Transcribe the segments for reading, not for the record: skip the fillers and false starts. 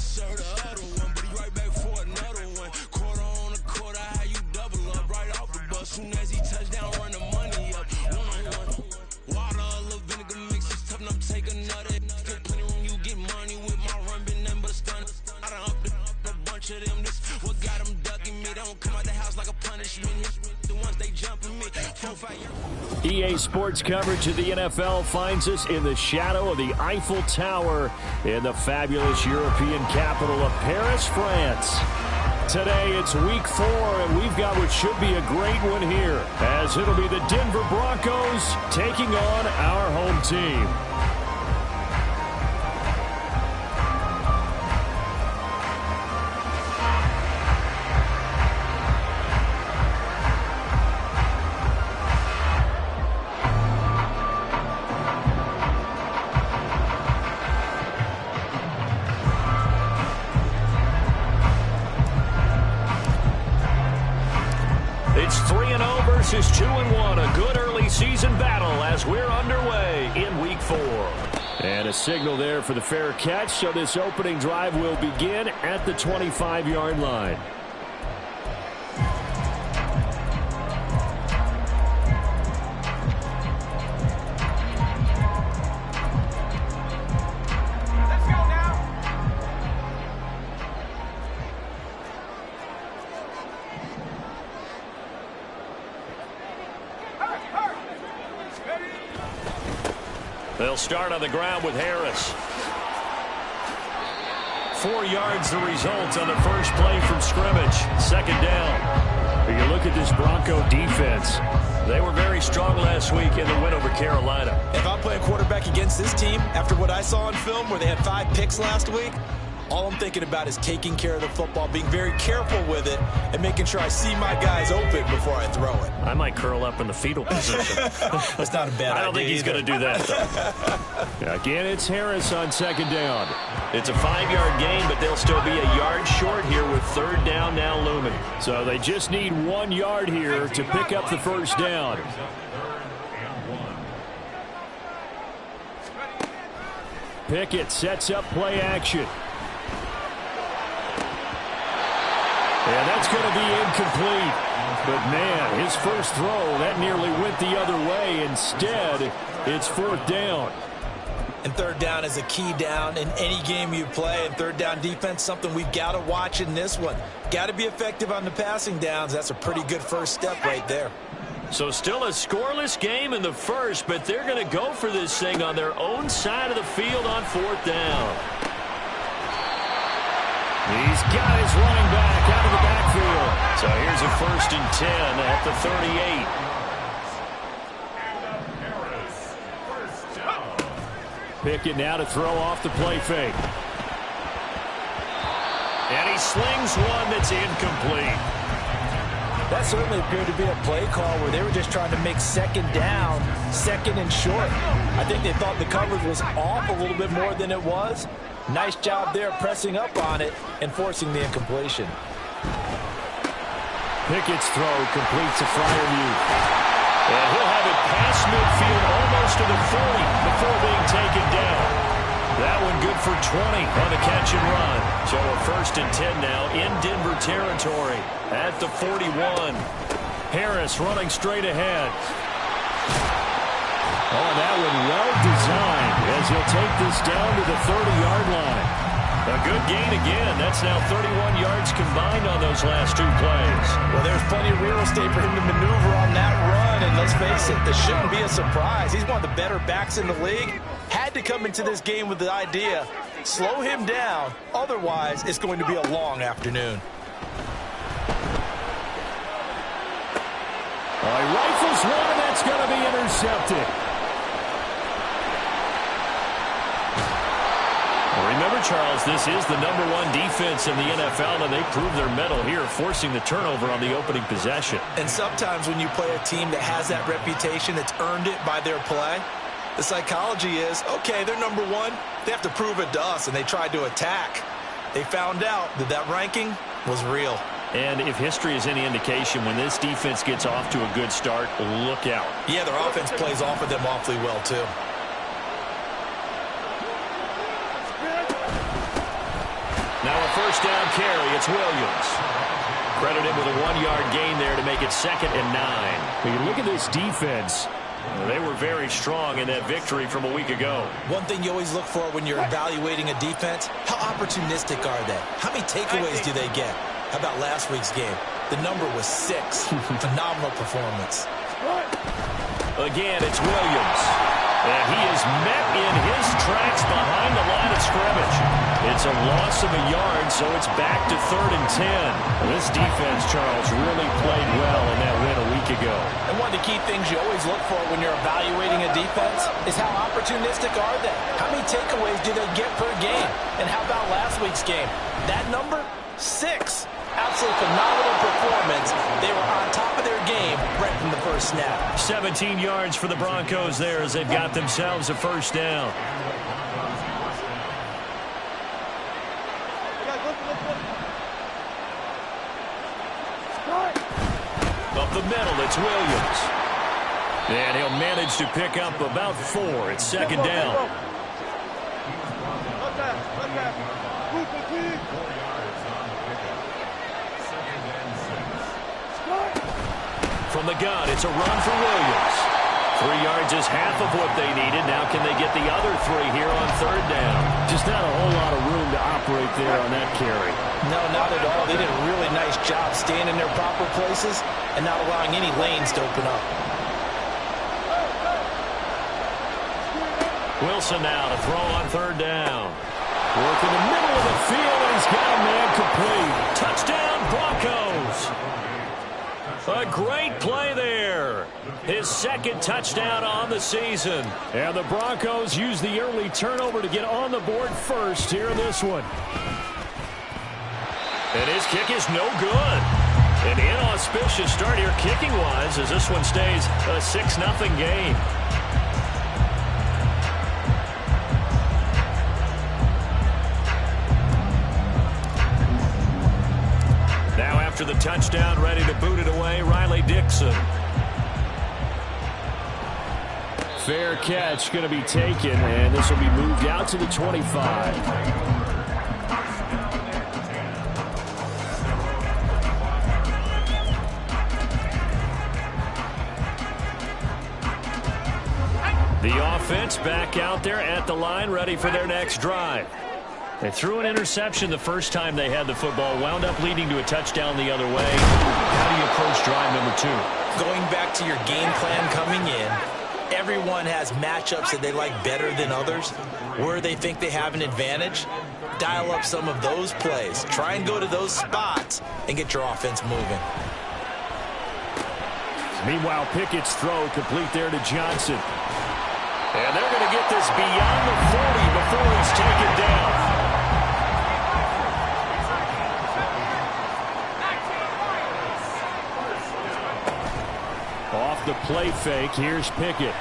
serve the other one, but he right back for another one. Quarter on a quarter, how you double up right off the bus. Soon as he touch down, run the money up. One-on-one. Water, a little vinegar mix, it's tough enough to take another. Still plenty room, you get money with my run, been nothing but a stun. I done upped a bunch of them. This what got them ducking me. They don't come out the house like a punishment. The ones they jumping me. 4-5 years. EA Sports coverage of the NFL finds us in the shadow of the Eiffel Tower in the fabulous European capital of Paris, France. Today it's week 4, and we've got what should be a great one here, as it'll be the Denver Broncos taking on our home team. It's 3-0 versus 2-1, a good early season battle as we're underway in week 4. And a signal there for the fair catch, so this opening drive will begin at the 25-yard line. They'll start on the ground with Harris. 4 yards the result on the first play from scrimmage. Second down. When you look at this Bronco defense, they were very strong last week in the win over Carolina. If I'm playing quarterback against this team, after what I saw on film where they had 5 picks last week, all I'm thinking about is taking care of the football, being very careful with it, and making sure I see my guys open before I throw it. I might curl up in the fetal position. That's not a bad idea. I don't think he's going to do that, though. Again, it's Harris on second down. It's a 5-yard gain, but they'll still be a yard short here with third down now looming. So they just need 1 yard here to pick up the first down. Pickett sets up play action. And that's going to be incomplete. But, man, his first throw, that nearly went the other way. Instead, it's fourth down. And third down is a key down in any game you play. And third down defense, something we've got to watch in this one. Got to be effective on the passing downs. That's a pretty good first step right there. So still a scoreless game in the first, but they're going to go for this thing on their own side of the field on fourth down. He's got his running back out of the backfield. So here's a 1st and 10 at the 38. Pickett now to throw off the play fake. And he slings one that's incomplete. That certainly appeared to be a play call where they were just trying to make second down, second and short. I think they thought the coverage was off a little bit more than it was. Nice job there pressing up on it and forcing the incompletion. Pickett's throw completes a Freiermuth. And he'll have it past midfield almost to the 40 before being taken down. That one good for 20 on the catch and run. So a 1st and 10 now in Denver territory at the 41. Harris running straight ahead. Oh, that one well designed as he'll take this down to the 30-yard line. A good gain again. That's now 31 yards combined on those last 2 plays. Well, there's plenty of real estate for him to maneuver on that run. And let's face it, this shouldn't be a surprise. He's one of the better backs in the league. Had to come into this game with the idea, slow him down. Otherwise, it's going to be a long afternoon. He rifles one, and that's going to be intercepted. Remember, Charles, this is the #1 defense in the NFL, and they prove their mettle here, forcing the turnover on the opening possession. And sometimes when you play a team that has that reputation, that's earned it by their play, the psychology is, okay, they're #1. They have to prove it to us, and they tried to attack. They found out that that ranking was real. And if history is any indication, when this defense gets off to a good start, look out. Yeah, their offense plays off of them awfully well, too. first down carry. It's Williams. Credit him with a 1-yard gain there to make it 2nd and 9. When you look at this defense, they were very strong in that victory from a week ago. One thing you always look for when you're evaluating a defense, how opportunistic are they? How many takeaways do they get? How about last week's game? The number was 6. Phenomenal performance. Again, it's Williams. And he is met in his tracks behind the line of scrimmage. It's a loss of a yard, so it's back to 3rd and 10. This defense, Charles, really played well in that win a week ago. And one of the key things you always look for when you're evaluating a defense is how opportunistic are they? How many takeaways do they get per game? And how about last week's game? That number? 6. Absolutely phenomenal performance. They were on top of their game right from the first snap. 17 yards for the Broncos there as they've got themselves a first down. Up the middle, it's Williams. And he'll manage to pick up about 4. It's 2nd down. From the gun, it's a run for Williams. 3 yards is half of what they needed. Now can they get the other 3 here on 3rd down? Just not a whole lot of room to operate there on that carry. No, not at all. They did a really nice job staying in their proper places and not allowing any lanes to open up. Wilson now to throw on 3rd down. Work in the middle of the field, and he's got a man complete. Touchdown, Broncos. A great play there. His 2nd touchdown on the season. And the Broncos use the early turnover to get on the board first here in this one. And his kick is no good. An inauspicious start here kicking-wise as this one stays a 6-0 game. Now after the touchdown, ready to boot it away, Riley Dixon. Fair catch going to be taken, and this will be moved out to the 25. The offense back out there at the line, ready for their next drive. They threw an interception the first time they had the football, wound up leading to a touchdown the other way. How do you approach drive number 2? Going back to your game plan coming in, everyone has matchups that they like better than others. Where they think they have an advantage, dial up some of those plays. Try and go to those spots and get your offense moving. Meanwhile, Pickett's throw complete there to Johnson. And they're going to get this beyond the 40 before he's taken down. Off the play fake, here's Pickett.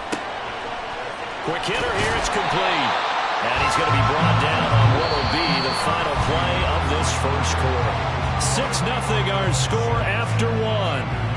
Quick hitter here, it's complete. And he's going to be brought down on what will be the final play of this first quarter. 6-0 our score after 1.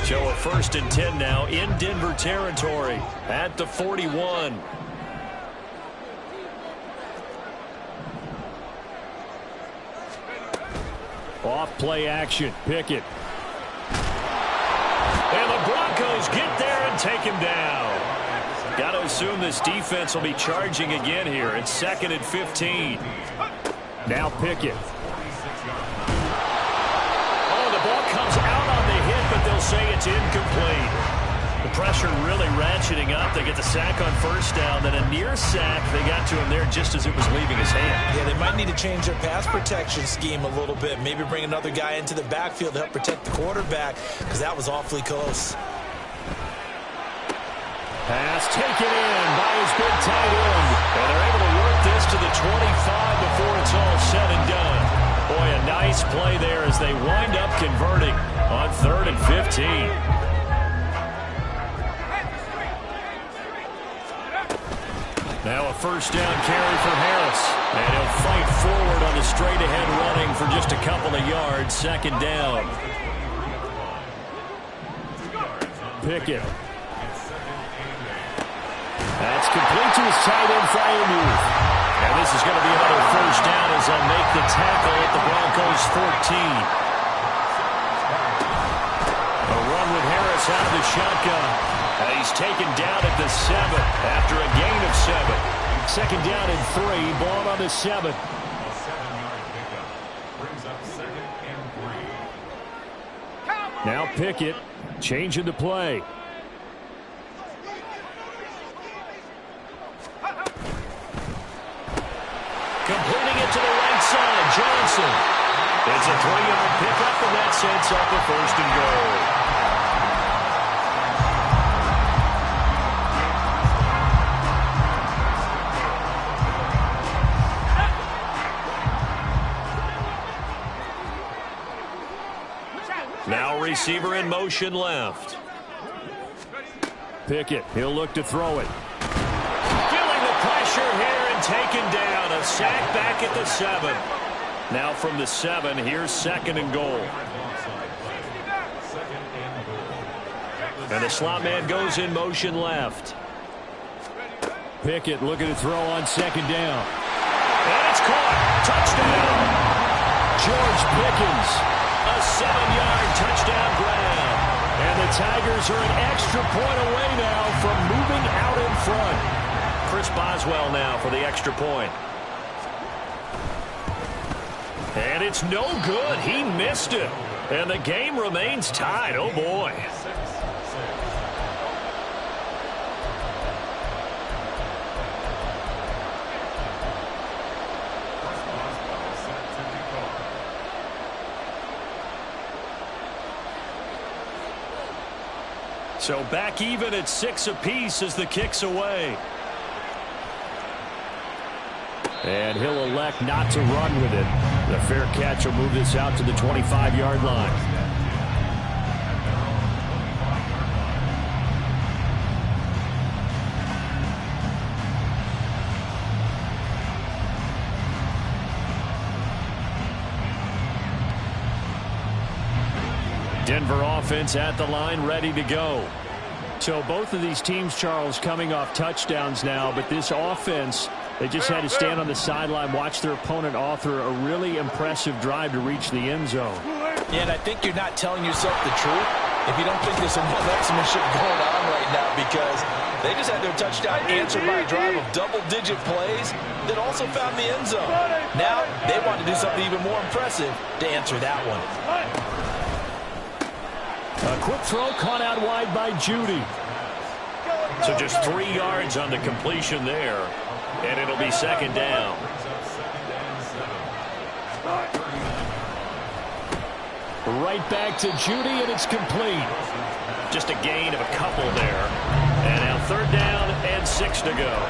So a 1st and 10 now in Denver territory at the 41. Off play action, Pickett. And the Broncos get there and take him down. Got to assume this defense will be charging again here. It's 2nd and 15. Now Pickett. Oh, the ball comes out on the hit, but they'll say it's incomplete. The pressure really ratcheting up. They get the sack on 1st down, then a near sack. They got to him there just as it was leaving his hand. Yeah, they might need to change their pass protection scheme a little bit. Maybe bring another guy into the backfield to help protect the quarterback, because that was awfully close. Pass taken in by his big tight end. And they're able to work this to the 25 before it's all said and done. Boy, a a nice play there as they wind up converting on 3rd and 15. Now a first down carry for Harris. And he'll fight forward on the straight-ahead running for just a couple of yards. 2nd down. Pickett. That's complete to his tight end, Freiermuth. And this is going to be another first down as they'll make the tackle at the Broncos' 14. A run with Harris out of the shotgun. He's taken down at the 7 after a gain of 7. 2nd down and 3, ball on the 7. Now Pickett changing the play. Completing it to the right side, Johnson. It's a 3-yard pickup, and that sets up a 1st and goal. Now receiver in motion left. Pickett, he'll look to throw it. Feeling the pressure here and taken down. A sack back at the 7. Now from the 7, here's 2nd and goal. And the slot man goes in motion left. Pickett looking to throw on 2nd down. And it's caught. Touchdown. George Pickens. A 7-yard touchdown grab. And the Tigers are an extra point away now from moving out in front. Chris Boswell now for the extra point. And it's no good. He missed it. And the game remains tied. Oh, boy. So back even at 6 apiece as the kick's away. And he'll elect not to run with it. The fair catch will move this out to the 25-yard line. Denver offense at the line, ready to go. So both of these teams, Charles, coming off touchdowns now, but this offense, they just had to stand on the sideline, watch their opponent author a really impressive drive to reach the end zone. Yeah, and I think you're not telling yourself the truth if you don't think there's some one-upsmanship going on right now, because they just had their touchdown answered by a drive of double-digit plays that also found the end zone. Now they want to do something even more impressive to answer that one. A quick throw caught out wide by Judy. So just 3 yards on the completion there. And it'll be 2nd down. Right back to Judy, and it's complete. Just a gain of a couple there. And now 3rd down and 6 to go.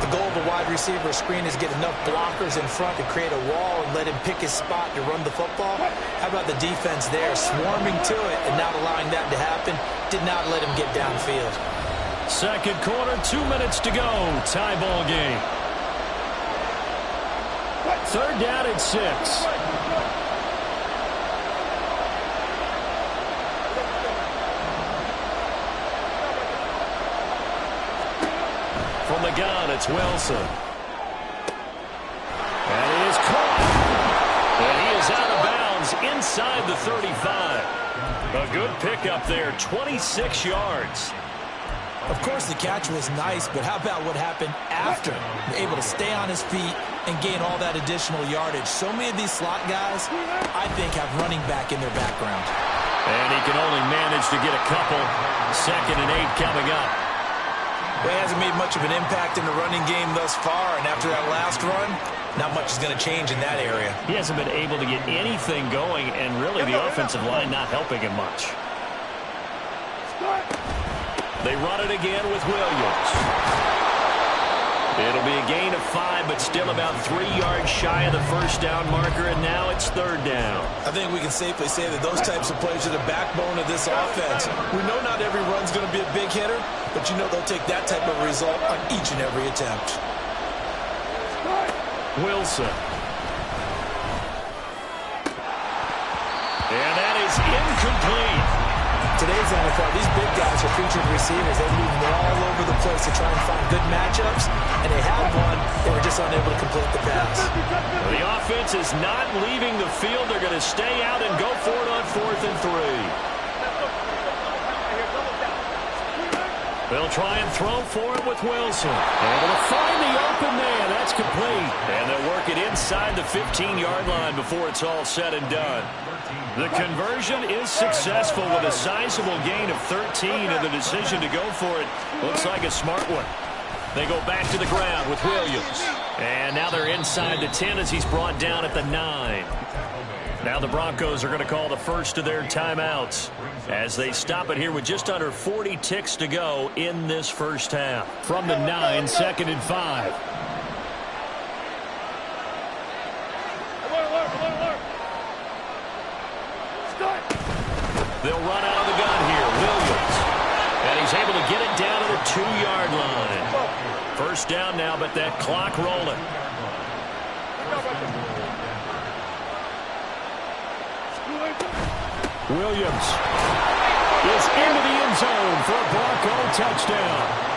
The goal of a wide receiver screen is get enough blockers in front to create a wall and let him pick his spot to run the football. How about the defense there, swarming to it and not allowing that to happen? Did not let him get downfield. 2nd quarter, 2 minutes to go. Tie ball game. 3rd down and 6. From the gun, it's Wilson. And he is caught. And he is out of bounds inside the 35. A good pickup there, 26 yards. Of course, the catch was nice, but how about what happened after? Able to stay on his feet and gain all that additional yardage. So many of these slot guys, I think, have running back in their background. And he can only manage to get a couple. 2nd and 8 coming up. Well, he hasn't made much of an impact in the running game thus far, and after that last run, not much is going to change in that area. He hasn't been able to get anything going, and really the offensive line not helping him much. They run it again with Williams. It'll be a gain of 5, but still about 3 yards shy of the first down marker, and now it's third down. I think we can safely say that those types of plays are the backbone of this offense. We know not every run's going to be a big hitter, but you know they'll take that type of result on each and every attempt. Wilson. And that is incomplete. Today's NFL, these big guys are featured receivers. They move all over the place to try and find good matchups, and they had one. They were just unable to complete the pass. The offense is not leaving the field. They're going to stay out and go for it on 4th and 3. They'll try and throw for it with Wilson. Able to find the open man. That's complete. And they'll work it inside the 15-yard line before it's all said and done. The conversion is successful with a sizable gain of 13, and the decision to go for it looks like a smart one. They go back to the ground with Williams. And now they're inside the 10 as he's brought down at the 9. Now the Broncos are going to call the first of their timeouts as they stop it here with just under 40 ticks to go in this first half. From the 9, 2nd and 5. They'll run out of the gun here. Williams. And he's able to get it down to the 2-yard line. First down now, but that clock rolling. Williams is into the end zone for a Bronco touchdown.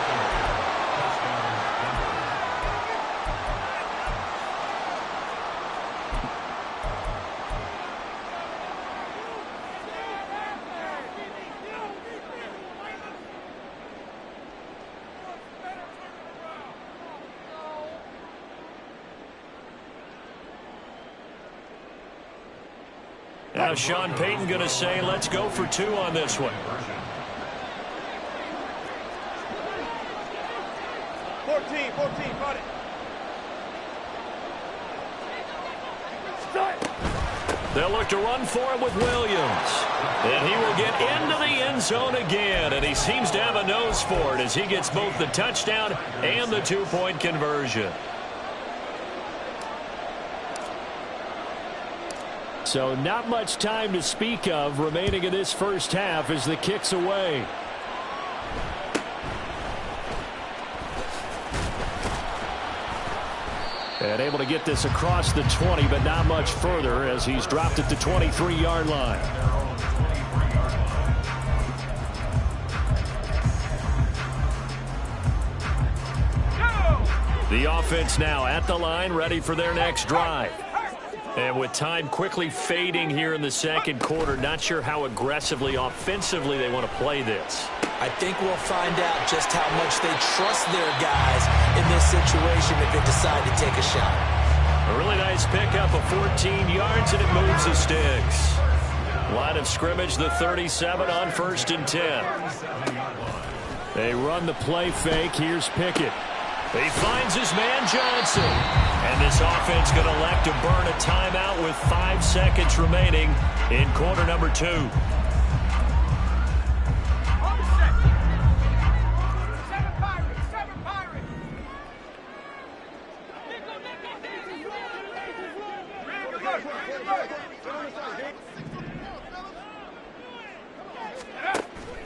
Now Sean Payton going to say, let's go for 2 on this one. 14, got it. They'll look to run for it with Williams. And he will get into the end zone again. And he seems to have a nose for it as he gets both the touchdown and the 2-point conversion. So not much time to speak of remaining in this first half as the kick's away. And able to get this across the 20, but not much further as he's dropped at the 23-yard line. The offense now at the line, ready for their next drive. And with time quickly fading here in the second quarter, not sure how aggressively, offensively they want to play this. I think we'll find out just how much they trust their guys in this situation if they decide to take a shot. A really nice pickup of 14 yards, and it moves the sticks. Line of scrimmage, the 37 on 1st and 10. They run the play fake. Here's Pickett. He finds his man Johnson. And this offense going to elect to burn a timeout with 5 seconds remaining in quarter number 2.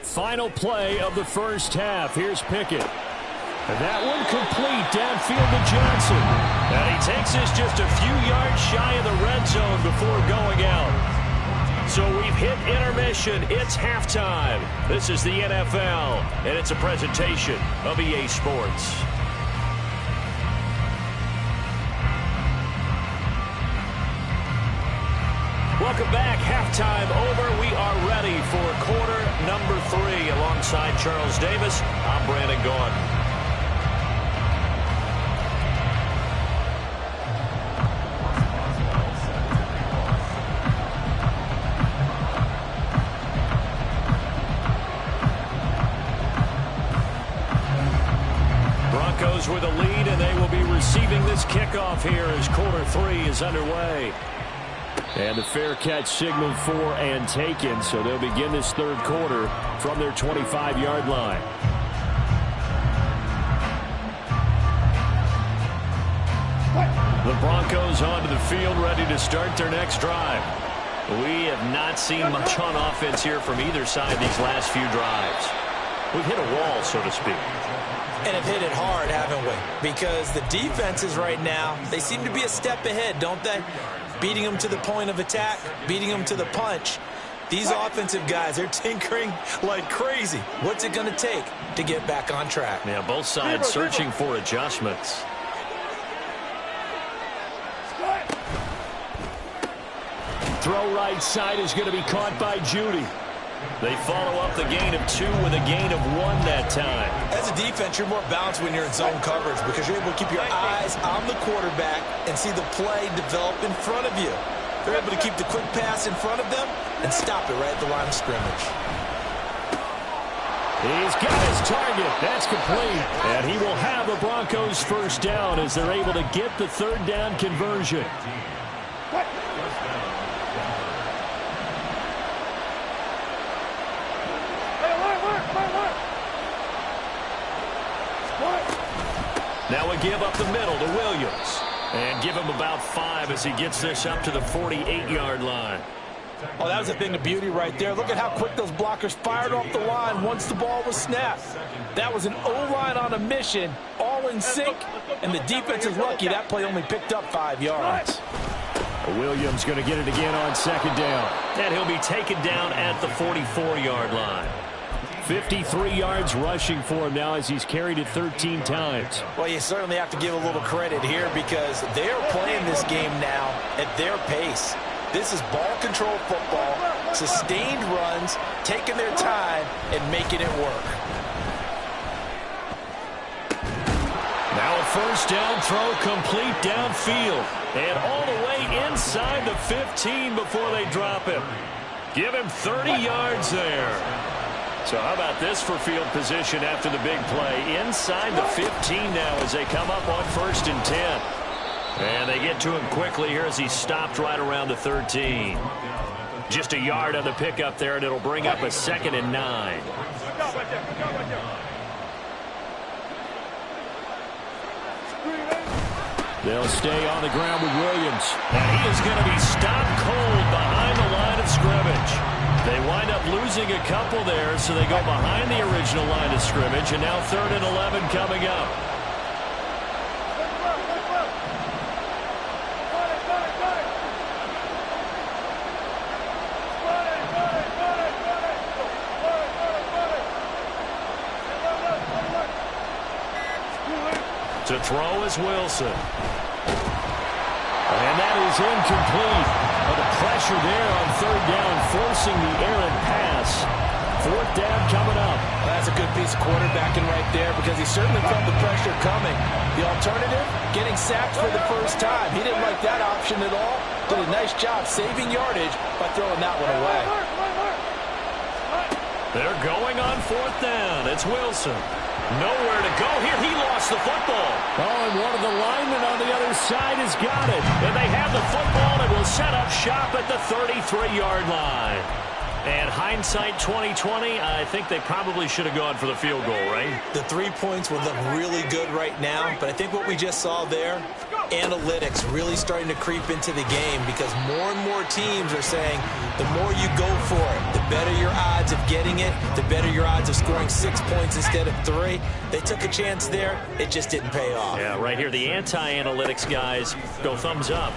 Final play of the first half. Here's Pickett. And that one complete downfield to Johnson. And he takes this just a few yards shy of the red zone before going out. So we've hit intermission. It's halftime. This is the NFL, and it's a presentation of EA Sports. Welcome back. Halftime over. We are ready for quarter number 3. Alongside Charles Davis, I'm Brandon Gaudin. Broncos with a lead, and they will be receiving this kickoff here as quarter 3 is underway. And the fair catch signal for and taken, so they'll begin this third quarter from their 25-yard line. The Broncos onto the field, ready to start their next drive. We have not seen much on offense here from either side these last few drives. We've hit a wall, so to speak. And have hit it hard, haven't we? Because the defenses right now, they seem to be a step ahead, don't they? Beating them to the point of attack, beating them to the punch. These offensive guys, they're tinkering like crazy. What's it going to take to get back on track? Yeah, both sides searching for adjustments. Throw right side is going to be caught by Judy. They follow up the gain of 2 with a gain of 1 that time. As a defense, you're more balanced when you're in zone coverage because you're able to keep your eyes on the quarterback and see the play develop in front of you. They're able to keep the quick pass in front of them and stop it right at the line of scrimmage. He's got his target. That's complete. And he will have the Broncos first down as they're able to get the third down conversion. Now we give up the middle to Williams. And give him about 5 as he gets this up to the 48-yard line. Oh, that was a thing of beauty right there. Look at how quick those blockers fired off the line once the ball was snapped. That was an O-line on a mission, all in sync, and the defense is lucky that play only picked up 5 yards. Williams going to get it again on second down. And he'll be taken down at the 44-yard line. 53 yards rushing for him now as he's carried it 13 times. Well, you certainly have to give a little credit here because they're playing this game now at their pace. This is ball control football, sustained runs, taking their time and making it work. Now a first down throw complete downfield. And all the way inside the 15 before they drop him. Give him 30 yards there. So how about this for field position after the big play? Inside the 15 now as they come up on 1st and 10. And they get to him quickly here as he stopped right around the 13. Just a yard on the pickup there, and it'll bring up a 2nd and 9. They'll stay on the ground with Williams. And he is going to be stopped cold behind the line of scrimmage. They wind up losing a couple there, so they go behind the original line of scrimmage, and now 3rd and 11 coming up. To throw is Wilson. And that is incomplete. But the pressure there on 3rd down, forcing the errant pass. 4th down coming up. Well, that's a good piece of quarterbacking right there because he certainly felt the pressure coming. The alternative, getting sacked for the first time. He didn't like that option at all. Did a nice job saving yardage by throwing that one away. They're going on 4th down. It's Wilson. Nowhere to go here. He lost the football. Oh, and one of the linemen on the other side has got it. And they have the football and will set up shop at the 33-yard line. And hindsight 2020, I think they probably should have gone for the field goal, right? The 3 points would look really good right now, but I think what we just saw there, analytics really starting to creep into the game because more and more teams are saying the more you go for it, the better your odds of getting it, the better your odds of scoring 6 points instead of 3. They took a chance there. It just didn't pay off. Yeah, right here, the anti-analytics guys go thumbs up.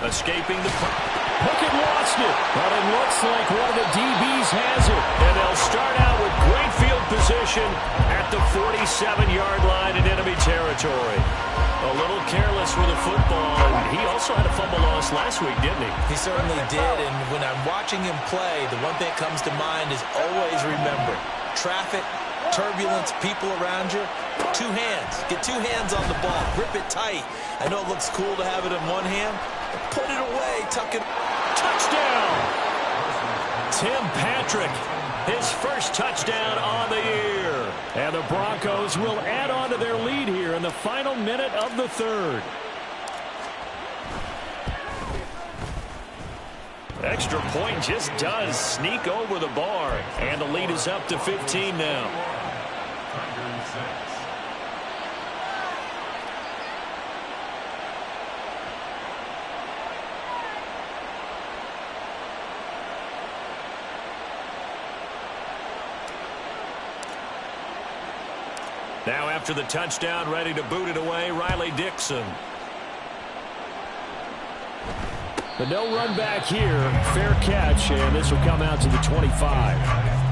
Escaping the Pickett lost it, but it looks like one of the DBs has it. And they'll start out with great field position at the 47-yard line in enemy territory. A little careless with the football, and he also had a fumble loss last week, didn't he? He certainly did, and when I'm watching him play, the one thing that comes to mind is always remember, traffic, turbulence, people around you, 2 hands. Get 2 hands on the ball. Grip it tight. I know it looks cool to have it in one hand. Put it away. Tuck it. Touchdown! Tim Patrick, his first touchdown on the year. And the Broncos will add on to their lead here in the final minute of the 3rd. Extra point just does sneak over the bar. And the lead is up to 15 now. Now after the touchdown, ready to boot it away, Riley Dixon. But no run back here. Fair catch, and this will come out to the 25.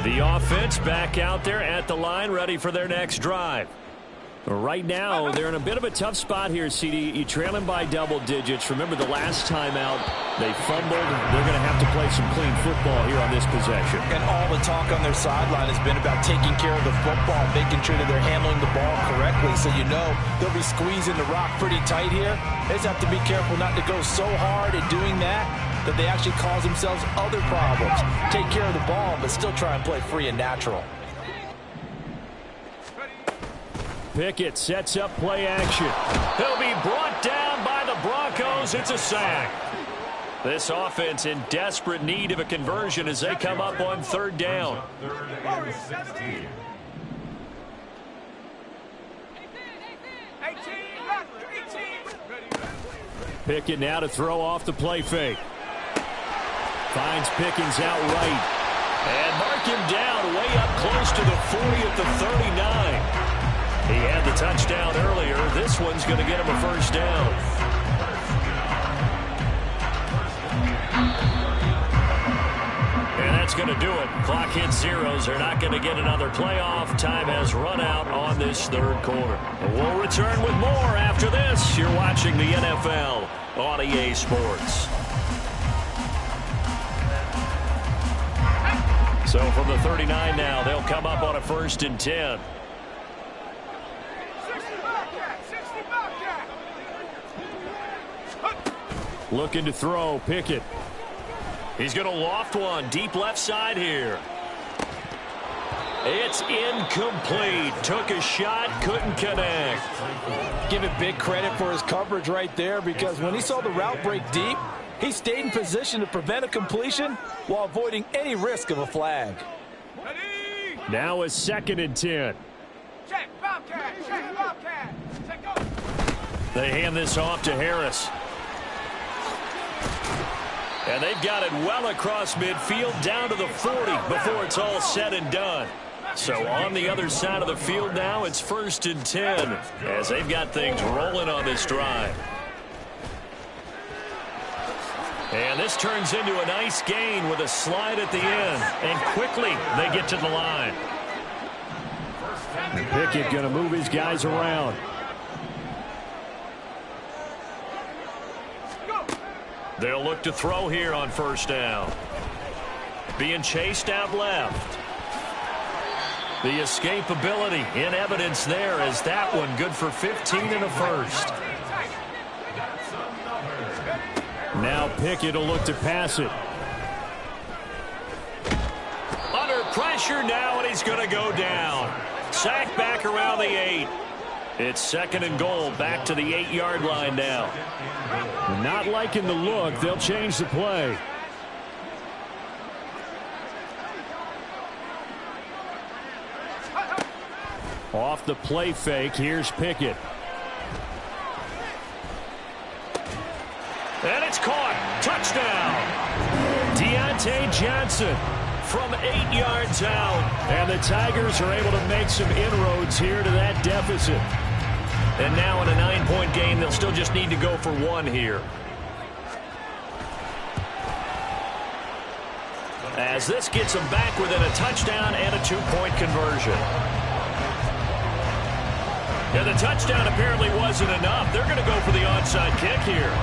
The offense back out there at the line, ready for their next drive. Right now, they're in a bit of a tough spot here, CD. You trail them by double digits. Remember the last time out, they fumbled. They're going to have to play some clean football here on this possession. And all the talk on their sideline has been about taking care of the football, making sure that they're handling the ball correctly. So you know they'll be squeezing the rock pretty tight here. They just have to be careful not to go so hard at doing that they actually cause themselves other problems. Take care of the ball, but still try and play free and natural. Pickett sets up play action. He'll be brought down by the Broncos. It's a sack. This offense in desperate need of a conversion as they come up on third down. Pickett now to throw off the play fake. Finds Pickens out right. And mark him down way up close to the 40 at the 39. He had the touchdown earlier. This one's going to get him a first down. And that's going to do it. Clock hits zeros. They're not going to get another playoff. Time has run out on this third quarter. We'll return with more after this. You're watching the NFL on EA Sports. So from the 39 now, they'll come up on a 1st and 10. Looking to throw, Pickett. He's going to loft one deep left side here. It's incomplete. Took a shot, couldn't connect. Give it big credit for his coverage right there, because when he saw the route break deep, he stayed in position to prevent a completion while avoiding any risk of a flag. Now a 2nd and 10. Check, Bobcat, check, Bobcat. Check, go. They hand this off to Harris. And they've got it well across midfield down to the 40 before it's all said and done. So on the other side of the field now, it's 1st and 10 as they've got things rolling on this drive. And this turns into a nice gain with a slide at the end. And quickly they get to the line. And Pickett going to move his guys around. They'll look to throw here on 1st down. Being chased out left. The escapability in evidence there as that one good for 15 and a 1st. Now Pickett will look to pass it. Under pressure now, and he's going to go down. Sack back around the 8. It's 2nd and goal, back to the 8-yard line now. Not liking the look. They'll change the play. Off the play fake, here's Pickett. And it's caught. Touchdown. Deontay Johnson from 8 yards out. And the Tigers are able to make some inroads here to that deficit. And now in a 9-point game, they'll still just need to go for 1 here. As this gets them back within a touchdown and a 2-point conversion. And the touchdown apparently wasn't enough. They're going to go for the onside kick here.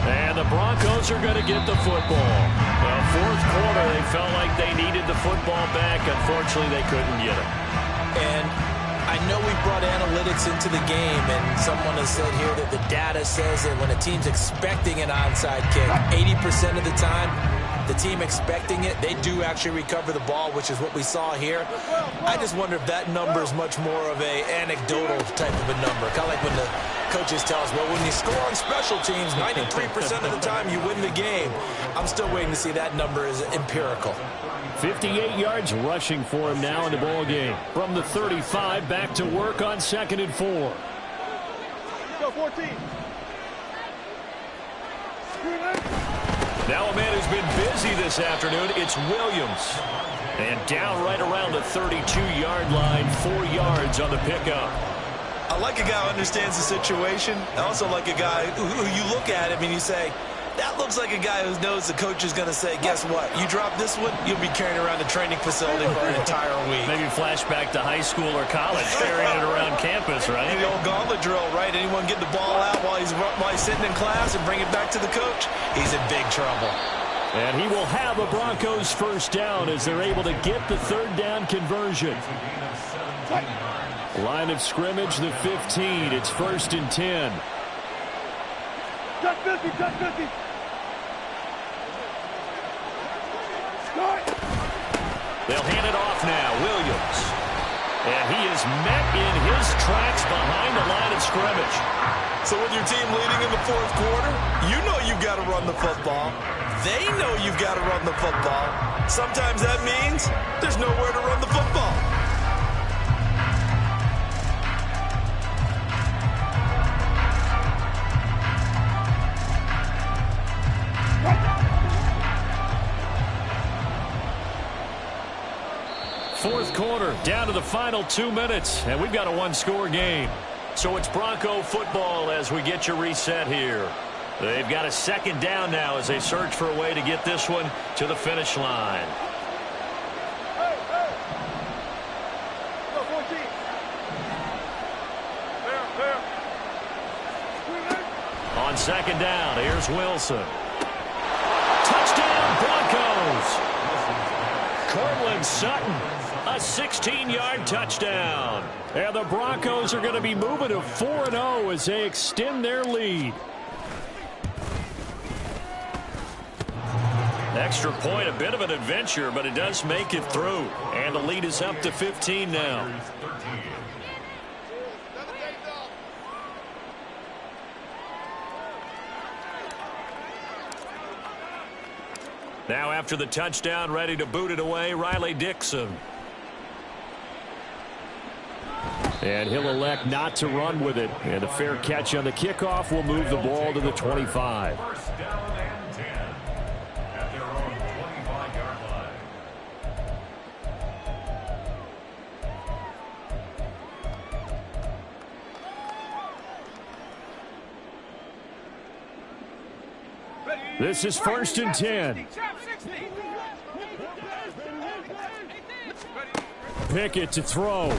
And the Broncos are going to get the football. Well, 4th quarter, they felt like they needed the football back. Unfortunately, they couldn't get it. And I know we brought analytics into the game, and someone has said here that the data says that when a team's expecting an onside kick, 80% of the time, the team expecting it, they do actually recover the ball, which is what we saw here. I just wonder if that number is much more of a anecdotal type of a number. Kind of like when the coaches tell us, well, when you score on special teams, 93% of the time you win the game. I'm still waiting to see that number is empirical. 58 yards rushing for him now in the ball game. From the 35, back to work on 2nd and 4. Go 14. Now a man who's been busy this afternoon, it's Williams. And down right around the 32-yard line, 4 yards on the pickup. I like a guy who understands the situation. I also like a guy who you look at him and you say, that looks like a guy who knows the coach is going to say, guess what? You drop this one, you'll be carrying around the training facility for an entire week. Maybe flashback to high school or college, carrying it around campus, right? The old gauntlet drill, right? Anyone get the ball out while he's sitting in class and bring it back to the coach? He's in big trouble. And he will have a Broncos first down as they're able to get the 3rd down conversion. Line of scrimmage, the 15. It's 1st and 10. Touch 50, touch 50. They'll hand it off now. Williams. And he is met in his tracks behind the line of scrimmage. So with your team leading in the 4th quarter, you know you've got to run the football. They know you've got to run the football. Sometimes that means there's nowhere to run the football. Fourth quarter, down to the final 2 minutes, and we've got a 1-score game. So it's Bronco football as we get your reset here. They've got a 2nd down now as they search for a way to get this one to the finish line. Go 14. On 2nd down, here's Wilson. Touchdown, Broncos! Cortland Sutton, a 16-yard touchdown. And the Broncos are going to be moving to 4-0 as they extend their lead. Extra point, a bit of an adventure, but it does make it through. And the lead is up to 15 now. Now after the touchdown, ready to boot it away, Riley Dixon. And he'll elect not to run with it. And a fair catch on the kickoff will move the ball to the 25. This is 1st and 10. Pickett to throw.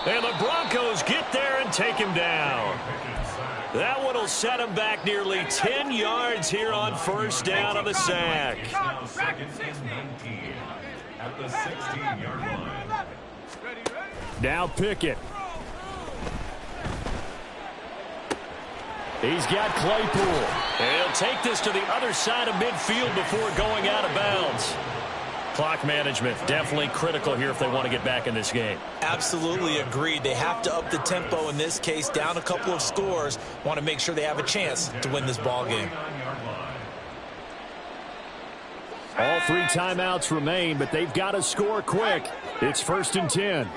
And the Broncos get there and take him down. That one will set him back nearly 10 yards here on 1st down on the sack. Now Pickett. He's got Claypool. And he'll take this to the other side of midfield before going out of bounds. Clock management definitely critical here if they want to get back in this game. Absolutely agreed. They have to up the tempo in this case, down a couple of scores. Want to make sure they have a chance to win this ball game. All 3 timeouts remain, but they've got to score quick. It's 1st and 10.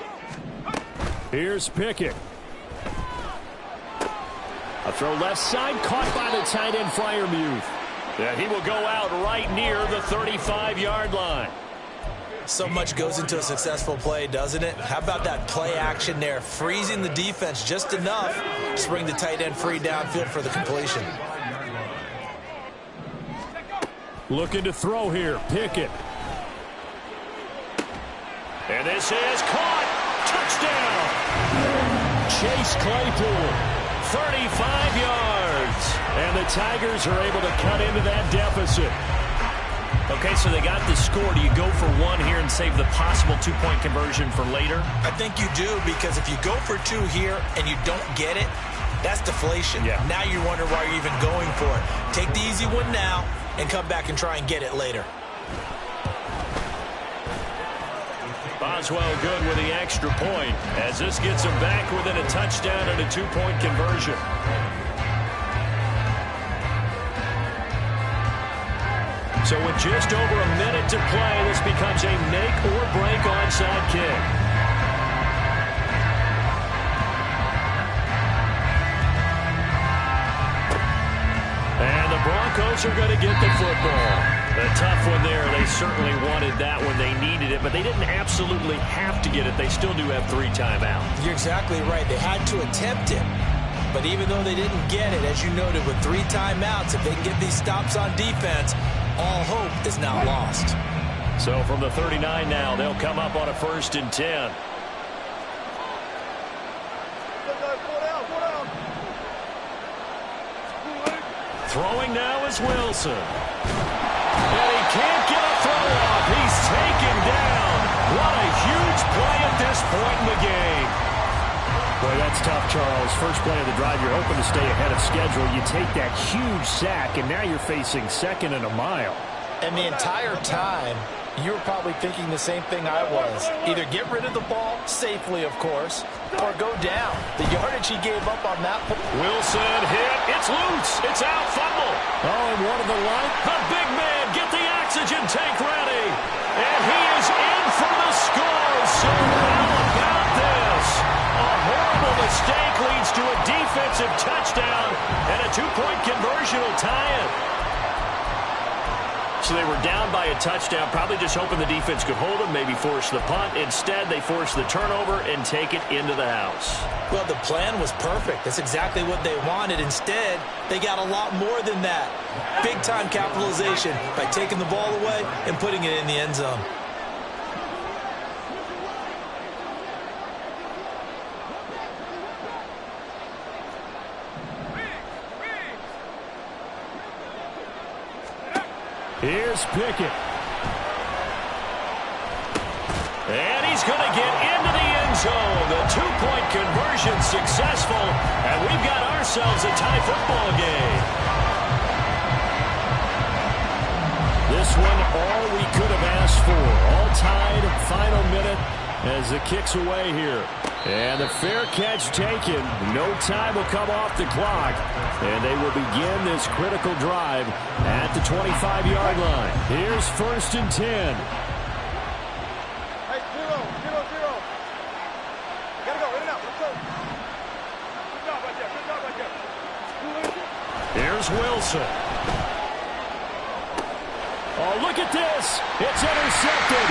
Here's Pickett. A throw left side, caught by the tight end Freiermuth. And he will go out right near the 35-yard line. So much goes into a successful play, doesn't it? How about that play action there? Freezing the defense just enough to bring the tight end free downfield for the completion. Looking to throw here. Pickett. And this is caught. Touchdown. Chase Claypool. 35 yards. And the Tigers are able to cut into that deficit. Okay, so they got the score. Do you go for 1 here and save the possible 2-point conversion for later? I think you do, because if you go for 2 here and you don't get it, That's deflation. Yeah. Now you're wondering why you're even going for it. Take the easy one now and come back and try and get it later. Boswell good with the extra point as this gets him back within a touchdown and a 2-point conversion. So with just over a minute to play, this becomes a make or break onside kick. And the Broncos are going to get the football. A tough one there. They certainly wanted that when they needed it, but they didn't absolutely have to get it. They still do have 3 timeouts. You're exactly right. They had to attempt it. But even though they didn't get it, as you noted, with 3 timeouts, if they can get these stops on defense, all hope is now lost. So from the 39 now, they'll come up on a 1st and 10. Throwing now is Wilson. And he can't get a throw off. He's taken down. What a huge play at this point in the game. Boy, that's tough, Charles. First play of the drive, you're hoping to stay ahead of schedule. You take that huge sack, and now you're facing 2nd and a mile. And the entire time, you were probably thinking the same thing I was. Either get rid of the ball, safely of course, or go down. The yardage he gave up on that. Wilson hit. It's loose. It's out. Fumble. Oh, and one of the line. The big man, get the oxygen tank ready. And he is in for the score. So how about this? A horrible mistake leads to a defensive touchdown, and a 2-point conversion will tie it. So they were down by a touchdown, probably just hoping the defense could hold them, maybe force the punt. Instead, they force the turnover and take it into the house. Well, the plan was perfect. That's exactly what they wanted. Instead, they got a lot more than that. Big-time capitalization by taking the ball away and putting it in the end zone. Here's Pickett. And he's going to get into the end zone. The 2-point conversion successful, and we've got ourselves a tie football game. This one, all we could have asked for. All tied, final minute as the kick's away here. And the fair catch taken. No time will come off the clock. And they will begin this critical drive at the 25-yard line. Here's 1st and 10. Hey, 0, 0, 0. Gotta go, in and out, let's go. Good job right there, good job right there. Here's Wilson. Oh, look at this. It's intercepted.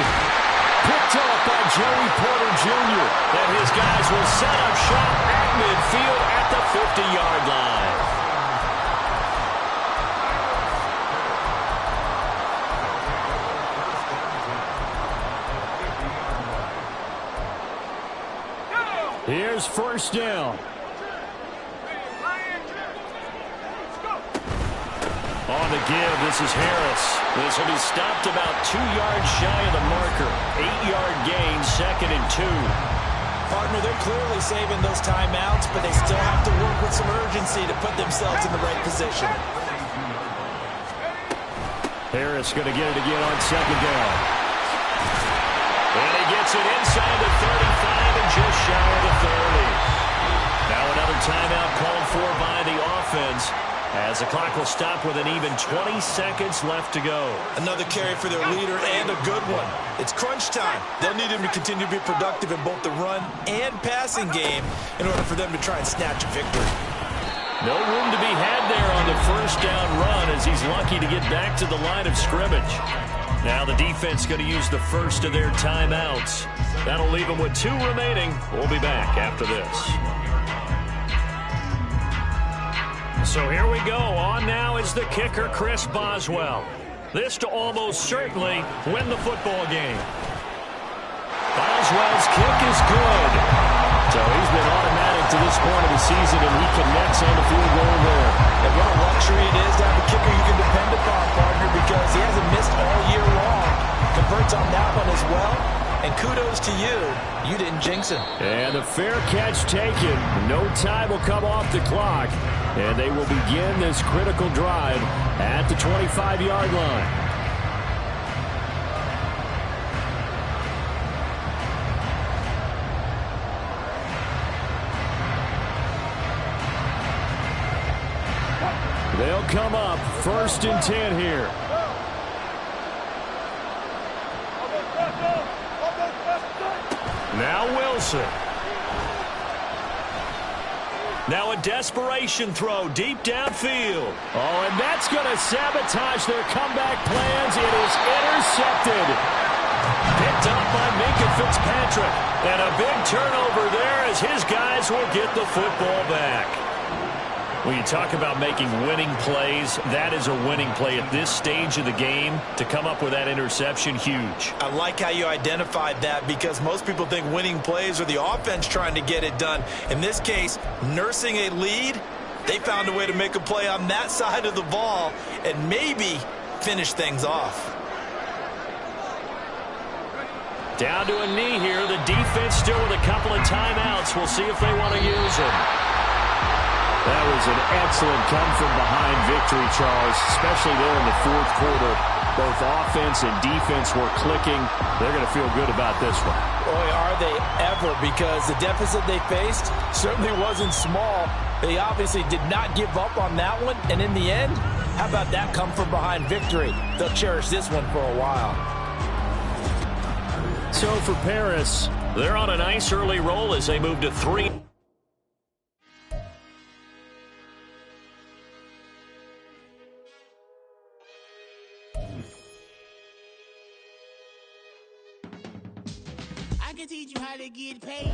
Picked up by Joey Porter Jr. And his guys will set up shop at midfield at the 50-yard line. Here's 1st down. On the give, this is Harris. This will be stopped about 2 yards shy of the marker. 8-yard gain, 2nd and 2. Partner, they're clearly saving those timeouts, but they still have to work with some urgency to put themselves in the right position. Harris going to get it again on 2nd down. And he gets it inside the 35 and just shy of the 30. Now another timeout called for by the offense, as the clock will stop with an even 20 seconds left to go. Another carry for their leader, and a good one. It's crunch time. They'll need him to continue to be productive in both the run and passing game in order for them to try and snatch a victory. No room to be had there on the 1st down run, as he's lucky to get back to the line of scrimmage. Now the defense going to use the first of their timeouts. That'll leave them with 2 remaining. We'll be back after this. So here we go. On now is the kicker, Chris Boswell. This to almost certainly win the football game. Boswell's kick is good. So he's been automatic to this point of the season, and he connects on the field goal there. And what a luxury it is to have a kicker you can depend upon, partner, because he hasn't missed all year long. Converts on that one as well. And kudos to you. You didn't jinx him. And a fair catch taken. No time will come off the clock. And they will begin this critical drive at the 25-yard line. They'll come up 1st and 10 here. Now Wilson. Now a desperation throw deep downfield. Oh, and that's going to sabotage their comeback plans. It is intercepted. Picked up by Minkah Fitzpatrick. And a big turnover there as his guys will get the football back. When you talk about making winning plays, that is a winning play at this stage of the game. To come up with that interception, huge. I like how you identified that because most people think winning plays are the offense trying to get it done. In this case, nursing a lead, they found a way to make a play on that side of the ball and maybe finish things off. Down to a knee here. The defense still with a couple of timeouts. We'll see if they want to use them. That was an excellent come-from-behind victory, Charles, especially there in the 4th quarter. Both offense and defense were clicking. They're going to feel good about this one. Boy, are they ever, because the deficit they faced certainly wasn't small. They obviously did not give up on that one, and in the end, how about that come-from-behind victory? They'll cherish this one for a while. So for Paris, they're on a nice early roll as they move to 3. I can teach you how to get paid.